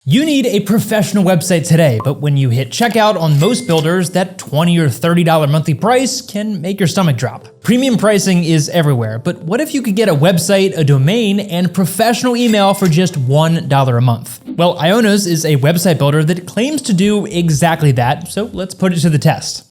You need a professional website today, but when you hit checkout on most builders, that $20 or $30 monthly price can make your stomach drop. Premium pricing is everywhere, but what if you could get a website, a domain, and professional email for just $1 a month? Well, IONOS is a website builder that claims to do exactly that, so let's put it to the test.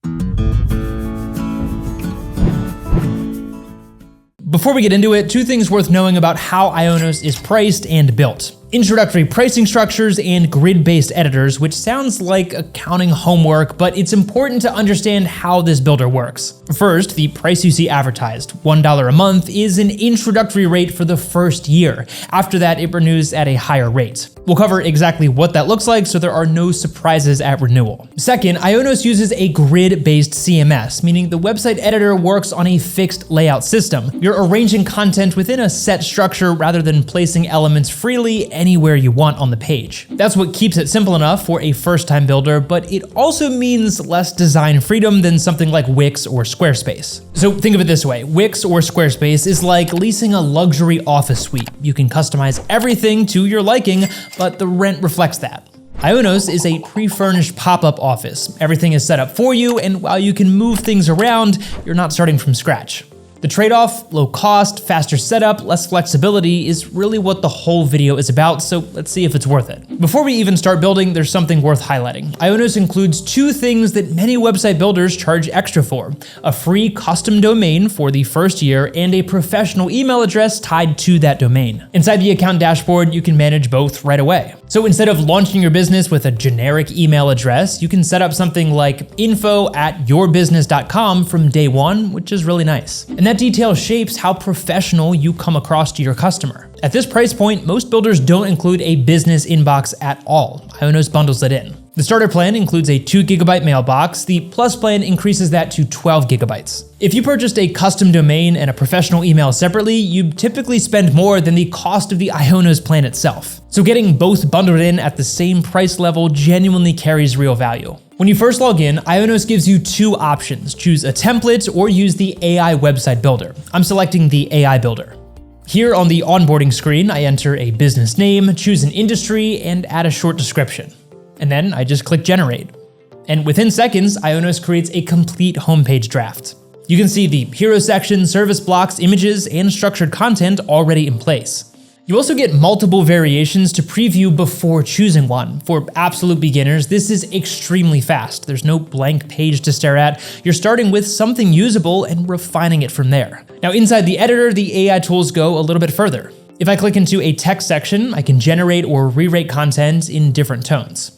Before we get into it, two things worth knowing about how IONOS is priced and built. Introductory pricing structures and grid-based editors, which sounds like accounting homework, but it's important to understand how this builder works. First, the price you see advertised, $1 a month, is an introductory rate for the first year. After that, it renews at a higher rate. We'll cover exactly what that looks like so there are no surprises at renewal. Second, IONOS uses a grid-based CMS, meaning the website editor works on a fixed layout system. You're arranging content within a set structure rather than placing elements freely anywhere you want on the page. That's what keeps it simple enough for a first-time builder, but it also means less design freedom than something like Wix or Squarespace. So think of it this way, Wix or Squarespace is like leasing a luxury office suite. You can customize everything to your liking, but the rent reflects that. IONOS is a pre-furnished pop-up office. Everything is set up for you, and while you can move things around, you're not starting from scratch. The trade-off, low cost, faster setup, less flexibility, is really what the whole video is about, so let's see if it's worth it. Before we even start building, there's something worth highlighting. IONOS includes two things that many website builders charge extra for: a free custom domain for the first year and a professional email address tied to that domain. Inside the account dashboard, you can manage both right away. So instead of launching your business with a generic email address, you can set up something like info@yourbusiness.com from day one, which is really nice. And that detail shapes how professional you come across to your customer. At this price point, most builders don't include a business inbox at all. IONOS bundles it in. The starter plan includes a 2 GB mailbox. The plus plan increases that to 12 GB. If you purchased a custom domain and a professional email separately, you typically spend more than the cost of the IONOS plan itself. So getting both bundled in at the same price level genuinely carries real value. When you first log in, IONOS gives you two options: choose a template or use the AI website builder. I'm selecting the AI builder. Here on the onboarding screen, I enter a business name, choose an industry, and add a short description. And then I just click generate. And within seconds, IONOS creates a complete homepage draft. You can see the hero section, service blocks, images, and structured content already in place. You also get multiple variations to preview before choosing one. For absolute beginners, this is extremely fast. There's no blank page to stare at. You're starting with something usable and refining it from there. Now inside the editor, the AI tools go a little bit further. If I click into a text section, I can generate or re-rate content in different tones.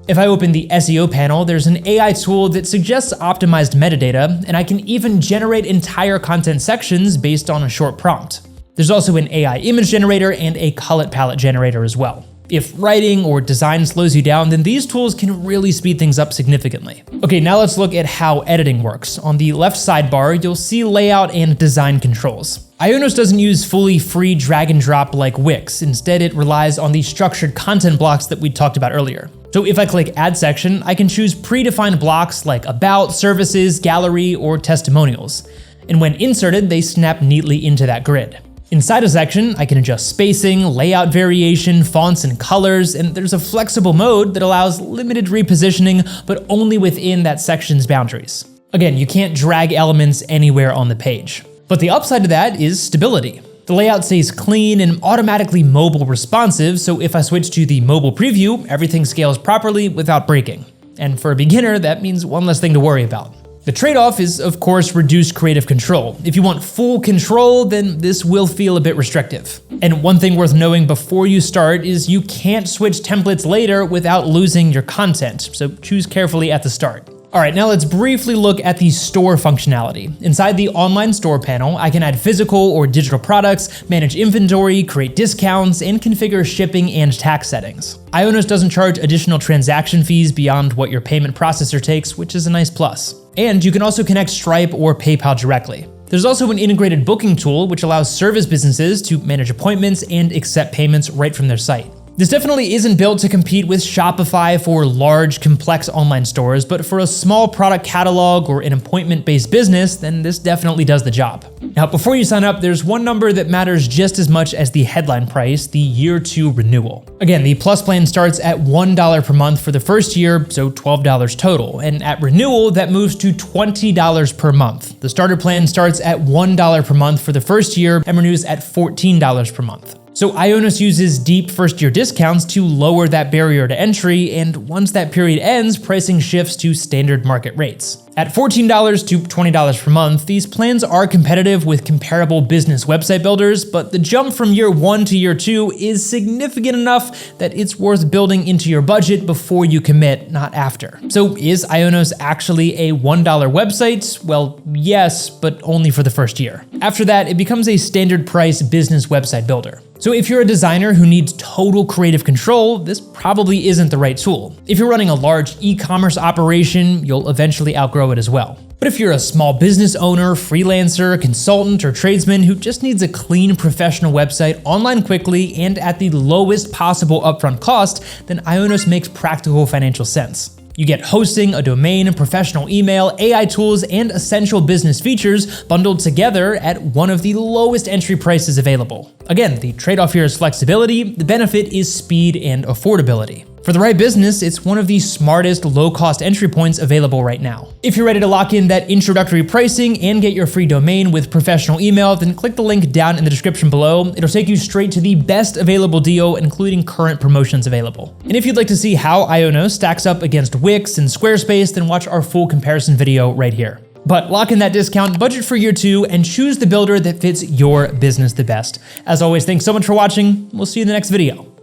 If I open the SEO panel, there's an AI tool that suggests optimized metadata, and I can even generate entire content sections based on a short prompt. There's also an AI image generator and a color palette generator as well. If writing or design slows you down, then these tools can really speed things up significantly. Okay, now let's look at how editing works. On the left sidebar, you'll see layout and design controls. IONOS doesn't use fully free drag and drop like Wix. Instead, it relies on the structured content blocks that we talked about earlier. So if I click Add Section, I can choose predefined blocks like About, Services, Gallery, or Testimonials. And when inserted, they snap neatly into that grid. Inside a section, I can adjust spacing, layout variation, fonts and colors, and there's a flexible mode that allows limited repositioning, but only within that section's boundaries. Again, you can't drag elements anywhere on the page. But the upside to that is stability. The layout stays clean and automatically mobile responsive, so if I switch to the mobile preview, everything scales properly without breaking. And for a beginner, that means one less thing to worry about. The trade-off is, of course, reduced creative control. If you want full control, then this will feel a bit restrictive. And one thing worth knowing before you start is you can't switch templates later without losing your content, so choose carefully at the start. All right, now let's briefly look at the store functionality. Inside the online store panel, I can add physical or digital products, manage inventory, create discounts, and configure shipping and tax settings. IONOS doesn't charge additional transaction fees beyond what your payment processor takes, which is a nice plus. And you can also connect Stripe or PayPal directly. There's also an integrated booking tool which allows service businesses to manage appointments and accept payments right from their site. This definitely isn't built to compete with Shopify for large, complex online stores, but for a small product catalog or an appointment-based business, then this definitely does the job. Now, before you sign up, there's one number that matters just as much as the headline price, the year 2 renewal. Again, the Plus plan starts at $1 per month for the first year, so $12 total, and at renewal, that moves to $20 per month. The starter plan starts at $1 per month for the first year and renews at $14 per month. So IONOS uses deep first-year discounts to lower that barrier to entry, and once that period ends, pricing shifts to standard market rates. At $14 to $20 per month, these plans are competitive with comparable business website builders, but the jump from year 1 to year 2 is significant enough that it's worth building into your budget before you commit, not after. So is IONOS actually a $1 website? Well, yes, but only for the first year. After that, it becomes a standard price business website builder. So if you're a designer who needs total creative control, this probably isn't the right tool. If you're running a large e-commerce operation, you'll eventually outgrow it as well. But if you're a small business owner, freelancer, consultant, or tradesman who just needs a clean professional website online quickly and at the lowest possible upfront cost, then IONOS makes practical financial sense. You get hosting, a domain, professional email, AI tools, and essential business features bundled together at one of the lowest entry prices available. Again, the trade-off here is flexibility, the benefit is speed and affordability. For the right business, it's one of the smartest low-cost entry points available right now. If you're ready to lock in that introductory pricing and get your free domain with professional email, then click the link down in the description below. It'll take you straight to the best available deal, including current promotions available. And if you'd like to see how IONOS stacks up against Wix and Squarespace, then watch our full comparison video right here. But lock in that discount, budget for year 2, and choose the builder that fits your business the best. As always, thanks so much for watching. We'll see you in the next video.